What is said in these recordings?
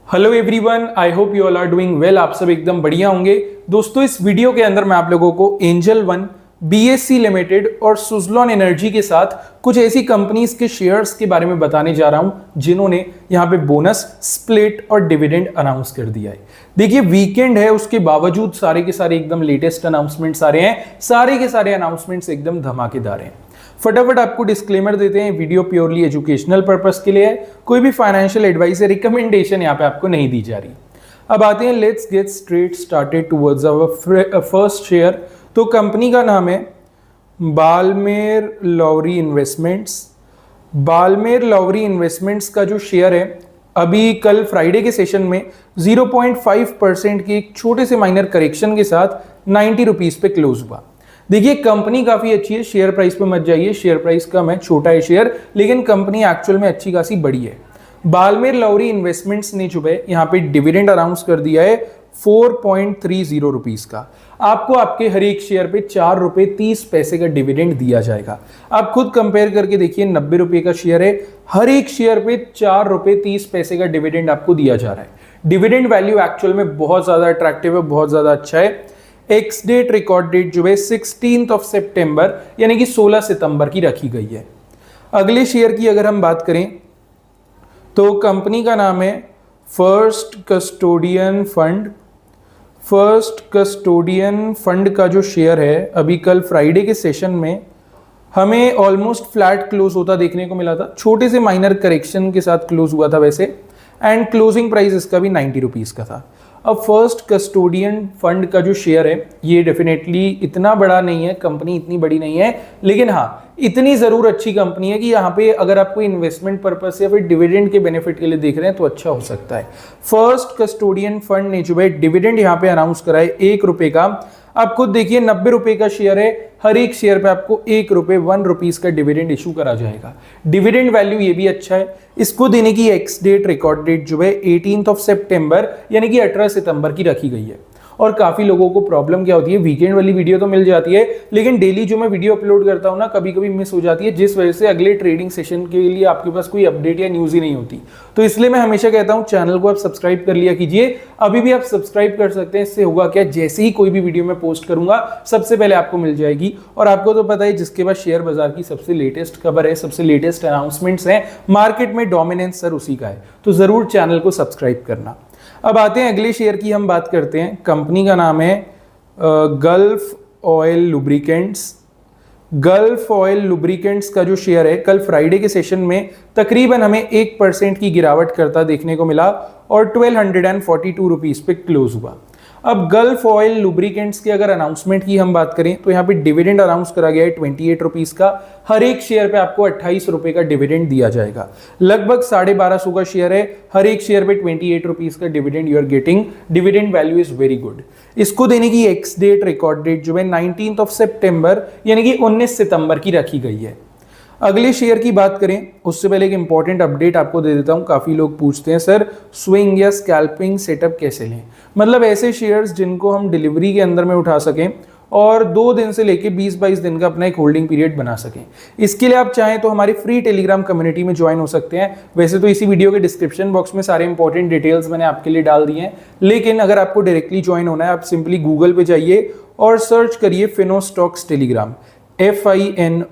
Hello everyone, I hope you all are doing well. आप सब एकदम बढ़िया होंगे। दोस्तों, इस वीडियो के अंदर मैं आप लोगों को एंजल वन, बीएससी लिमिटेड और सुजलॉन एनर्जी के साथ कुछ ऐसी कंपनीज के शेयर्स के बारे में बताने जा रहा हूं जिन्होंने यहां पे बोनस, स्प्लिट और डिविडेंड अनाउंस कर दिया है। देखिए, वीकेंड है, उसके बावजूद सारे के सारे एकदम लेटेस्ट अनाउंसमेंट्स आ रहे हैं। सारे के सारे अनाउंसमेंट्स एकदम धमाकेदार हैं। फटाफट आपको डिस्क्लेमर देते हैं, वीडियो प्योरली एजुकेशनल पर्पस के लिए है, कोई भी फाइनेंशियल एडवाइस या रिकमेंडेशन यहाँ पे आपको नहीं दी जा रही। अब आते हैं, let's get straight started towards our first share. तो कंपनी का नाम है बालमेर लॉवरी इन्वेस्टमेंट्स। बालमेर लॉवरी इन्वेस्टमेंट्स का जो शेयर है, अभी कल फ्राइडे के सेशन में 0.5% के एक छोटे से माइनर करेक्शन के साथ 90 रुपीज पे क्लोज हुआ। देखिए, कंपनी काफी अच्छी है, शेयर प्राइस पे मत जाइए, शेयर प्राइस कम है, छोटा है शेयर, लेकिन कंपनी एक्चुअल में अच्छी खासी बड़ी है। बालमेर लॉवरी इन्वेस्टमेंट्स ने जो है यहाँ पे डिविडेंड अनाउंस कर दिया है 4.30 रुपीज का। आपको आपके हर एक शेयर पे 4 रुपए 30 पैसे का डिविडेंड दिया जाएगा। आप खुद कंपेयर करके देखिए, 90 रुपए का शेयर है, हर एक शेयर पे 4 रुपए 30 पैसे का डिविडेंड आपको दिया जा रहा है। डिविडेंड वैल्यू एक्चुअल में बहुत ज्यादा अट्रैक्टिव है, बहुत ज्यादा अच्छा है। एक्स डेट, रिकॉर्ड डेट जो है 16 सितंबर यानी कि 16 सितंबर की रखी गई है। अगले शेयर की अगर हम बात करें तो कंपनी का नाम है first custodian fund. First custodian fund का जो शेयर है, अभी कल फ्राइडे के सेशन में हमें ऑलमोस्ट फ्लैट क्लोज होता देखने को मिला था, छोटे से माइनर करेक्शन के साथ क्लोज हुआ था वैसे, एंड क्लोजिंग प्राइस इसका भी 90 रुपीज का था। अब फर्स्ट कस्टोडियन फंड का जो शेयर है, ये डेफिनेटली इतना बड़ा नहीं है, कंपनी इतनी बड़ी नहीं है, लेकिन हाँ इतनी जरूर अच्छी कंपनी है कि यहाँ पे अगर आपको इन्वेस्टमेंट पर्पस या फिर डिविडेंड के बेनिफिट के लिए देख रहे हैं तो अच्छा हो सकता है। फर्स्ट कस्टोडियन फंड ने जो है डिविडेंड यहाँ पे अनाउंस करा है 1 रुपए का। आप खुद देखिए, 90 रुपए का शेयर है, हर एक शेयर पे आपको 1 रुपए 1 रुपीज का डिविडेंड इशू करा जाएगा। डिविडेंड वैल्यू ये भी अच्छा है। इसको देने की एक्स डेट, रिकॉर्ड डेट जो है 18 सितंबर यानी कि 18 सितंबर की रखी गई है। और काफी लोगों को प्रॉब्लम क्या होती है, वीकेंड वाली वीडियो तो मिल जाती है, लेकिन डेली जो मैं वीडियो अपलोड करता हूं ना, कभी कभी मिस हो जाती है, जिस वजह से अगले ट्रेडिंग सेशन के लिए आपके पास कोई अपडेट या न्यूज ही नहीं होती। तो इसलिए मैं हमेशा कहता हूं, चैनल को आप सब्सक्राइब कर लिया कीजिए। अभी भी आप सब्सक्राइब कर सकते हैं। इससे होगा क्या, जैसे ही कोई भी वीडियो मैं पोस्ट करूंगा सबसे पहले आपको मिल जाएगी। और आपको तो पता है, जिसके पास शेयर बाजार की सबसे लेटेस्ट खबर है, सबसे लेटेस्ट अनाउंसमेंट्स हैं, मार्केट में डोमिनेंस सर उसी का है। तो जरूर चैनल को सब्सक्राइब करना। अब आते हैं अगले शेयर की, हम बात करते हैं। कंपनी का नाम है gulf oil lubricants. Gulf oil lubricants का जो शेयर है, कल फ्राइडे के सेशन में तकरीबन हमें 1% की गिरावट करता देखने को मिला और 1242 रुपीज पे क्लोज हुआ। अब गल्फ ऑयल लुब्रिकेंट्स के अगर अनाउंसमेंट की हम बात करें तो यहाँ पे डिविडेंड अनाउंस करा गया है 28 रुपीज का। हर एक शेयर पे आपको 28 रुपए का डिविडेंड दिया जाएगा। लगभग 1250 का शेयर है, हर एक शेयर पे 28 रुपीज का dividend you are getting. Dividend value is very good. इसको देने की एक्स डेट, रिकॉर्ड डेट जो है 19 सितंबर यानी कि 19 सितंबर की रखी गई है। अगले शेयर की बात करें उससे पहले एक इंपॉर्टेंट अपडेट आपको दे देता हूं। काफी लोग पूछते हैं, सर स्विंग या स्कैल्पिंग सेटअप कैसे लें, मतलब ऐसे शेयर्स जिनको हम डिलीवरी के अंदर में उठा सकें और 2 दिन से लेके 20-22 दिन का अपना एक होल्डिंग पीरियड बना सकें। इसके लिए आप चाहें तो हमारी फ्री टेलीग्राम कम्युनिटी में ज्वाइन हो सकते हैं। वैसे तो इसी वीडियो के डिस्क्रिप्शन बॉक्स में सारे इंपॉर्टेंट डिटेल्स मैंने आपके लिए डाल दिए हैं, लेकिन अगर आपको डायरेक्टली ज्वाइन होना है, आप सिंपली गूगल पे जाइए और सर्च करिए फिनोस्टॉक्स टेलीग्राम, FINOSTOCKS,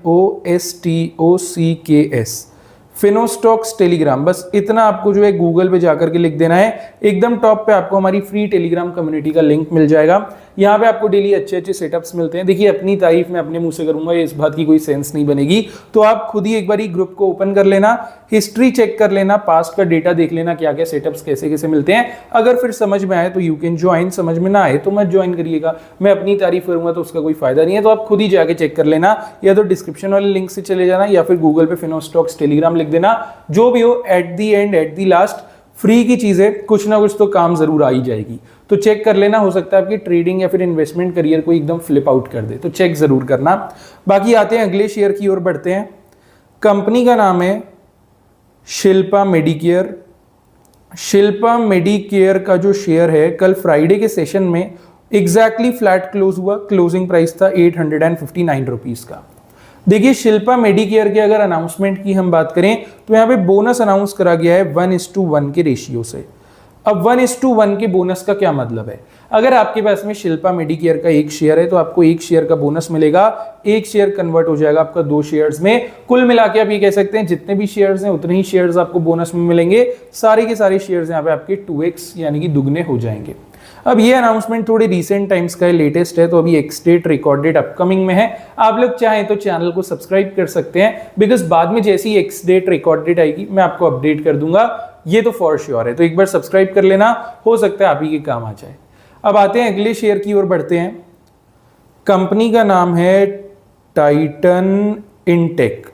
फिनोस्टॉक्स टेलीग्राम। बस इतना आपको जो है गूगल पे जाकर के लिख देना है। एकदम टॉप पे आपको हमारी फ्री टेलीग्राम कम्युनिटी का लिंक मिल जाएगा। यहाँ पे आपको डेली अच्छे अच्छे सेटअप्स मिलते हैं। देखिए, अपनी तारीफ मैं अपने मुंह से करूंगा, इस बात की कोई सेंस नहीं बनेगी। तो आप खुद ही एक बार ग्रुप को ओपन कर लेना, हिस्ट्री चेक कर लेना, पास्ट का डेटा देख लेना, क्या क्या सेटअप्स कैसे कैसे मिलते हैं। अगर फिर समझ में आए तो यू कैन ज्वाइन, समझ में ना आए तो मत ज्वाइन करिएगा। मैं अपनी तारीफ करूंगा तो उसका कोई फायदा नहीं है। तो आप खुद ही जाके चेक कर लेना, या तो डिस्क्रिप्शन वाले लिंक से चले जाना या फिर गूगल पे फिनोस्टॉक्स टेलीग्राम लिख देना। जो भी हो, at the and, at the last, free की चीजें कुछ ना कुछ तो काम जरूर आ ही जाएगी। तो चेक कर लेना, हो सकता है आपकी ट्रेडिंग या फिर इन्वेस्टमेंट करियर को एकदम फ्लिप आउट कर दे, तो चेक जरूर करना। बाकी आते हैं अगले शेयर की ओर बढ़ते हैं। कंपनी का नाम है शिल्पा मेडिकेयर। शिल्पा मेडिकेयर का जो शेयर है, कल फ्राइडे के सेशन में एग्जैक्टली फ्लैट क्लोज हुआ। क्लोजिंग प्राइस था 859 रुपीज का। देखिए, शिल्पा मेडिकेयर के अगर अनाउंसमेंट की हम बात करें तो यहाँ पे बोनस अनाउंस करा गया है 1:1 के रेशियो से। अब 1:1 के बोनस का क्या मतलब है? अगर आपके पास में शिल्पा मेडिकेयर का एक शेयर है तो आपको एक शेयर का बोनस मिलेगा, एक शेयर कन्वर्ट हो जाएगा आपका 2 शेयर्स में। कुल मिला के आप ये कह सकते हैं जितने भी शेयर्स हैं उतने ही शेयर्स आपको बोनस में मिलेंगे। सारे के सारे शेयर्स यहाँ पे आपके 2x यानी कि दुगने हो जाएंगे। अब ये अनाउंसमेंट थोड़ी रीसेंट टाइम्स का है, लेटेस्ट है, तो अभी ex date record date upcoming में है। आप लोग चाहें तो चैनल को सब्सक्राइब कर सकते हैं, बिकॉज बाद में जैसी एक्स डेट रिकॉर्ड डेट आएगी मैं आपको अपडेट कर दूंगा, ये तो फॉर श्योर है। तो एक बार सब्सक्राइब कर लेना, हो सकता है आप ही के काम आ जाए। अब आते हैं अगले शेयर की ओर बढ़ते हैं। कंपनी का नाम है टाइटन इनटेक।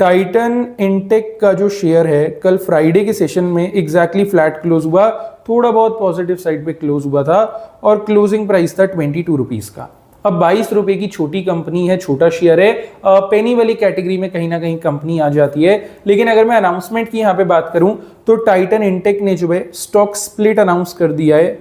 टाइटन इनटेक का जो शेयर है कल फ्राइडे के सेशन में एग्जैक्टली फ्लैट क्लोज हुआ, थोड़ा बहुत पॉजिटिव साइड पे क्लोज हुआ था और क्लोजिंग प्राइस था 22 रुपीज का। अब 22 रुपए की छोटी कंपनी है, छोटा शेयर है, पेनी वाली कैटेगरी में कहीं ना कहीं कंपनी आ जाती है। लेकिन अगर मैं अनाउंसमेंट की यहाँ पे बात करूं तो टाइटन इनटेक ने जो है स्टॉक स्प्लिट अनाउंस कर दिया है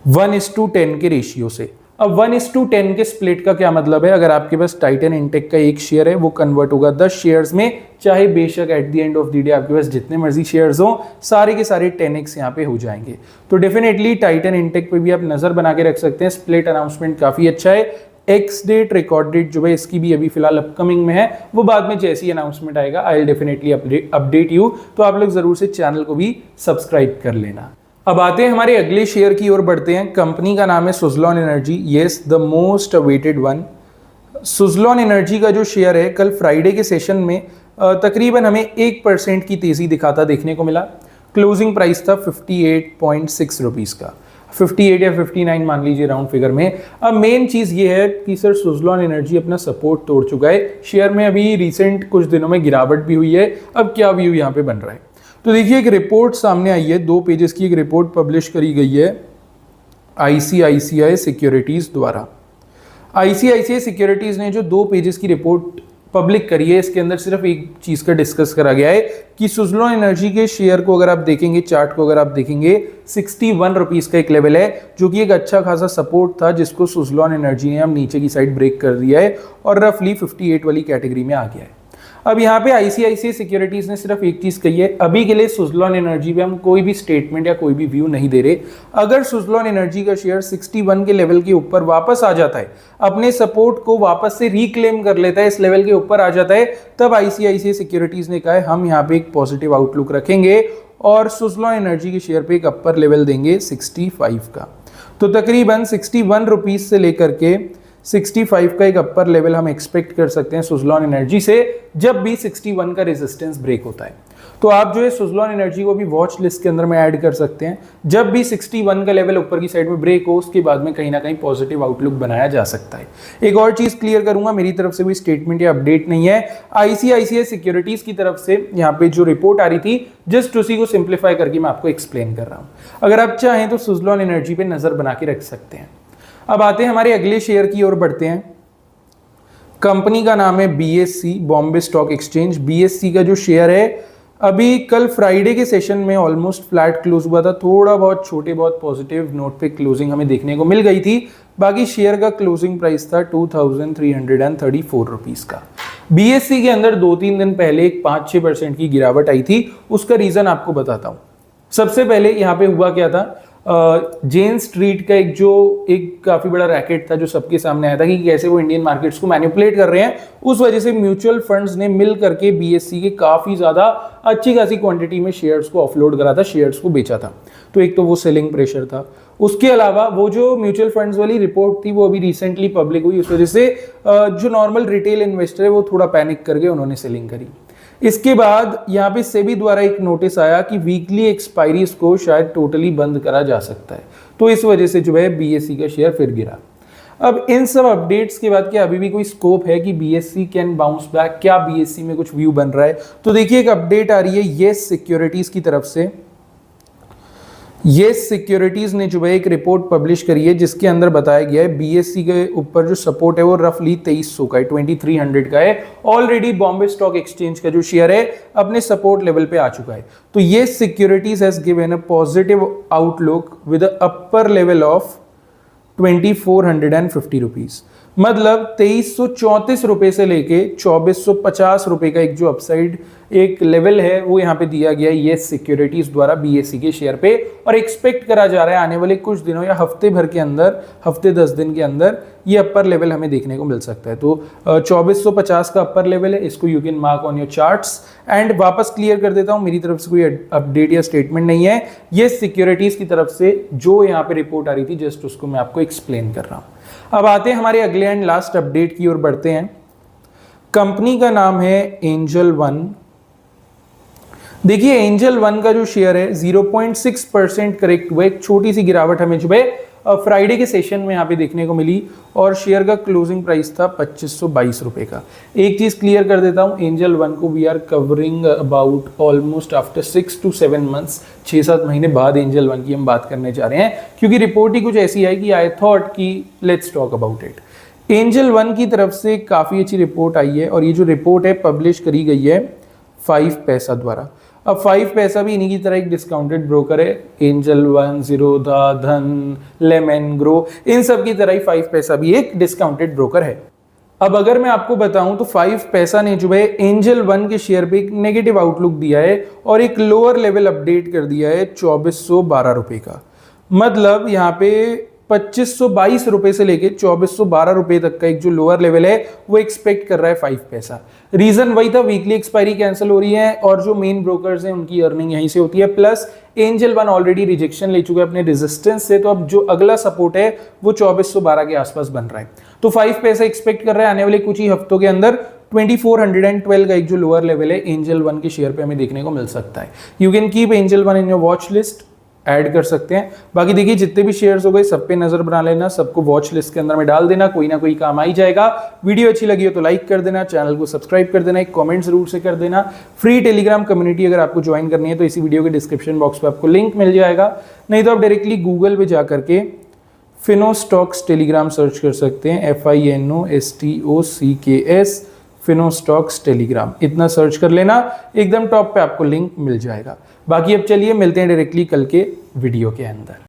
1:10 के रेशियो से। अब 1:10 के स्प्लिट का क्या मतलब है? अगर आपके पास टाइटन इनटेक का एक शेयर है वो कन्वर्ट होगा 10 शेयर्स में, चाहे बेशक at the end of the day आपके पास जितने मर्जी शेयर्स हो, सारे के सारे 10x यहाँ पे हो जाएंगे। तो डेफिनेटली टाइटन इनटेक पे भी आप नजर बना के रख सकते हैं। स्प्लिट अनाउंसमेंट काफी अच्छा है। एक्स डेट रिकॉर्ड डेट जो है इसकी भी अभी फिलहाल अपकमिंग में है, वो बाद में जैसी अनाउंसमेंट आएगा I will definitely update you. तो आप लोग जरूर से चैनल को भी सब्सक्राइब कर लेना। अब आते हैं हमारे अगले शेयर की ओर बढ़ते हैं। कंपनी का नाम है Suzlon energy, yes the most awaited one. Suzlon energy का जो शेयर है कल फ्राइडे के सेशन में तकरीबन हमें 1% की तेजी दिखाता देखने को मिला। क्लोजिंग प्राइस था 58.6 रुपीज का, 58 या 59 मान लीजिए राउंड फिगर में। अब मेन चीज ये है कि सर सुजलॉन एनर्जी अपना सपोर्ट तोड़ चुका है। शेयर में अभी रिसेंट कुछ दिनों में गिरावट भी हुई है। अब क्या व्यू यहाँ पे बन रहा है? तो देखिए एक रिपोर्ट सामने आई है, 2 पेजेस की एक रिपोर्ट पब्लिश करी गई है ICICI सिक्योरिटीज द्वारा। ICICI सिक्योरिटीज ने जो 2 पेजेस की रिपोर्ट पब्लिक करी है, इसके अंदर सिर्फ एक चीज का डिस्कस करा गया है कि सुजलॉन एनर्जी के शेयर को अगर आप देखेंगे, चार्ट को अगर आप देखेंगे, 61 रुपीज का एक लेवल है जो कि एक अच्छा खासा सपोर्ट था, जिसको सुजलॉन एनर्जी ने हम नीचे की साइड ब्रेक कर दिया है और रफली 58 वाली कैटेगरी में आ गया है। अब यहाँ पे ICICI सिक्योरिटीज ने सिर्फ एक चीज कही है, अभी के लिए सुजलॉन एनर्जी पे हम कोई भी स्टेटमेंट या कोई भी व्यू नहीं दे रहे। अगर सुजलॉन एनर्जी का शेयर 61 के लेवल के ऊपर वापस आ जाता है, अपने सपोर्ट को वापस से रिक्लेम कर लेता है, इस लेवल के ऊपर आ जाता है, तब ICICI सिक्योरिटीज ने कहा है हम यहाँ पे एक पॉजिटिव आउटलुक रखेंगे और सुजलॉन एनर्जी के शेयर पे एक अपर लेवल देंगे 65 का। तो तकरीबन 61 रुपीज से लेकर के 65 का एक अपर लेवल हम एक्सपेक्ट कर सकते हैं सुजलॉन एनर्जी से, जब भी 61 का रेजिस्टेंस ब्रेक होता है। तो आप जो है सुजलॉन एनर्जी को भी वॉच लिस्ट के अंदर में ऐड कर सकते हैं। जब भी 61 का लेवल ऊपर की साइड में ब्रेक हो, उसके बाद में कहीं ना कहीं पॉजिटिव आउटलुक बनाया जा सकता है। एक और चीज क्लियर करूंगा, मेरी तरफ से कोई स्टेटमेंट या अपडेट नहीं है, ICICI सिक्योरिटीज की तरफ से यहाँ पे जो रिपोर्ट आ रही थी, जस्ट उसी को सिंप्लीफाई करके मैं आपको एक्सप्लेन कर रहा हूँ। अगर आप चाहें तो सुजलॉन एनर्जी पे नजर बना के रख सकते हैं। अब आते हैं हमारे अगले शेयर की ओर बढ़ते हैं। कंपनी का नाम है BSE, Bombay stock exchange. BSE का जो शेयर है अभी कल फ्राइडे के सेशन में ऑलमोस्ट फ्लैट क्लोज हुआ था, थोड़ा बहुत छोटे बहुत पॉजिटिव नोट पे क्लोजिंग हमें देखने को मिल गई थी। बाकी शेयर का क्लोजिंग प्राइस था 2334 रुपीज का। BSE के अंदर 2-3 दिन पहले एक 5-6% की गिरावट आई थी, उसका रीजन आपको बताता हूं। सबसे पहले यहाँ पे हुआ क्या था, जेन स्ट्रीट का एक काफी बड़ा रैकेट था जो सबके सामने आया था कि कैसे वो इंडियन मार्केट्स को मैनिपुलेट कर रहे हैं। उस वजह से म्यूचुअल फंड्स ने मिल करके BSE के काफी ज्यादा अच्छी खासी क्वांटिटी में शेयर्स को ऑफलोड करा था, शेयर्स को बेचा था। तो एक तो वो सेलिंग प्रेशर था। उसके अलावा वो जो म्यूचुअल फंड्स वाली रिपोर्ट थी वो अभी रिसेंटली पब्लिक हुई, उस वजह से जो नॉर्मल रिटेल इन्वेस्टर है वो थोड़ा पैनिक करके उन्होंने सेलिंग करी। इसके बाद यहाँ पे सेबी द्वारा एक नोटिस आया कि वीकली एक्सपायरीज को शायद टोटली बंद करा जा सकता है, तो इस वजह से जो है BSE का शेयर फिर गिरा। अब इन सब अपडेट्स के बाद क्या अभी भी कोई स्कोप है कि BSE कैन बाउंस बैक? क्या BSE में कुछ व्यू बन रहा है? तो देखिए एक अपडेट आ रही है येस सिक्योरिटीज की तरफ से। येस सिक्योरिटीज ने जो है एक रिपोर्ट पब्लिश करी है जिसके अंदर बताया गया है BSE के ऊपर जो सपोर्ट है वो रफली 2300 का है, 2300 का है। ऑलरेडी बॉम्बे स्टॉक एक्सचेंज का जो शेयर है अपने सपोर्ट लेवल पे आ चुका है। तो yes securities has given a positive outlook with a upper level of 2450 rupees. मतलब 2334 रुपए से लेके 2450 रुपए का एक जो अपसाइड एक लेवल है वो यहाँ पे दिया गया है येस सिक्योरिटीज द्वारा बीएसई के शेयर पे, और एक्सपेक्ट करा जा रहा है आने वाले कुछ दिनों या हफ्ते भर के अंदर, हफ्ते 10 दिन के अंदर ये अपर लेवल हमें देखने को मिल सकता है। तो 2450 का अपर लेवल है, इसको you can mark on your charts. And वापस क्लियर कर देता हूं, मेरी तरफ से कोई अपडेट या स्टेटमेंट नहीं है, ये सिक्योरिटीज की तरफ से जो यहाँ पे रिपोर्ट आ रही थी जस्ट उसको मैं आपको एक्सप्लेन कर रहा हूं। अब आते हैं हमारे अगले एंड लास्ट अपडेट की ओर बढ़ते हैं। कंपनी का नाम है एंजल वन। देखिए एंजल वन का जो शेयर है 0.6% करेक्ट हुआ, एक छोटी सी गिरावट हमें जो है फ्राइडे के सेशन में यहाँ पे देखने को मिली, और शेयर का क्लोजिंग प्राइस था 2522 रुपए का। एक चीज क्लियर कर देता हूँ, एंजल वन को we are covering about almost after 6 to 7 months, 6-7 महीने बाद एंजल वन की हम बात करने जा रहे हैं, क्योंकि रिपोर्ट ही कुछ ऐसी है कि आई थॉट कि let's talk about it. Angel one की तरफ से काफी अच्छी रिपोर्ट आई है, और ये जो रिपोर्ट है पब्लिश करी गई है 5 पैसा द्वारा। अब 5 पैसा भी इन्हीं की तरह एक डिस्काउंटेड ब्रोकर है, एंजल वन, जीरोधा, धन, लेमन, ग्रो, इन सब की तरह ही 5 पैसा भी एक डिस्काउंटेड ब्रोकर है। अब अगर मैं आपको बताऊं तो 5 पैसा ने जो है एंजल वन के शेयर पे एक नेगेटिव आउटलुक दिया है और एक लोअर लेवल अपडेट कर दिया है 2412 रुपए का। मतलब यहाँ पे 2522 रुपए से लेके 2412 रुपए तक का एक जो लोअर लेवल है वो एक्सपेक्ट कर रहा है 5 पैसा। रीजन वही था, वीकली एक्सपायरी कैंसिल हो रही है और जो मेन ब्रोकर्स हैं उनकी अर्निंग यहीं से होती है, plus angel one already rejection ले चुका है अपने रेजिस्टेंस से, तो अब जो अगला सपोर्ट है वो 2412 के आसपास बन रहा है। तो 5 पैसा एक्सपेक्ट कर रहा है आने वाले कुछ ही हफ्तों के अंदर 2412 का एक जो लोअर लेवल है एंजल वन के शेयर पे हमें देखने को मिल सकता है। You can keep angel one in your watch list, add कर सकते हैं। बाकी देखिए जितने भी शेयर्स हो गए सब पे नजर बना लेना, सबको वॉच लिस्ट के अंदर में डाल देना, कोई ना कोई काम आ ही जाएगा। वीडियो अच्छी लगी हो तो लाइक कर देना, चैनल को सब्सक्राइब कर देना, एक कमेंट जरूर से कर देना। फ्री टेलीग्राम कम्युनिटी अगर आपको ज्वाइन करनी है तो इसी वीडियो के डिस्क्रिप्शन बॉक्स पे आपको लिंक मिल जाएगा, नहीं तो आप डायरेक्टली गूगल पे जा करके फिनो स्टॉक्स टेलीग्राम सर्च कर सकते हैं, FINOSTOCKS फिनो स्टॉक्स टेलीग्राम, इतना सर्च कर लेना, एकदम टॉप पे आपको लिंक मिल जाएगा। बाकी अब चलिए मिलते हैं डायरेक्टली कल के वीडियो के अंदर।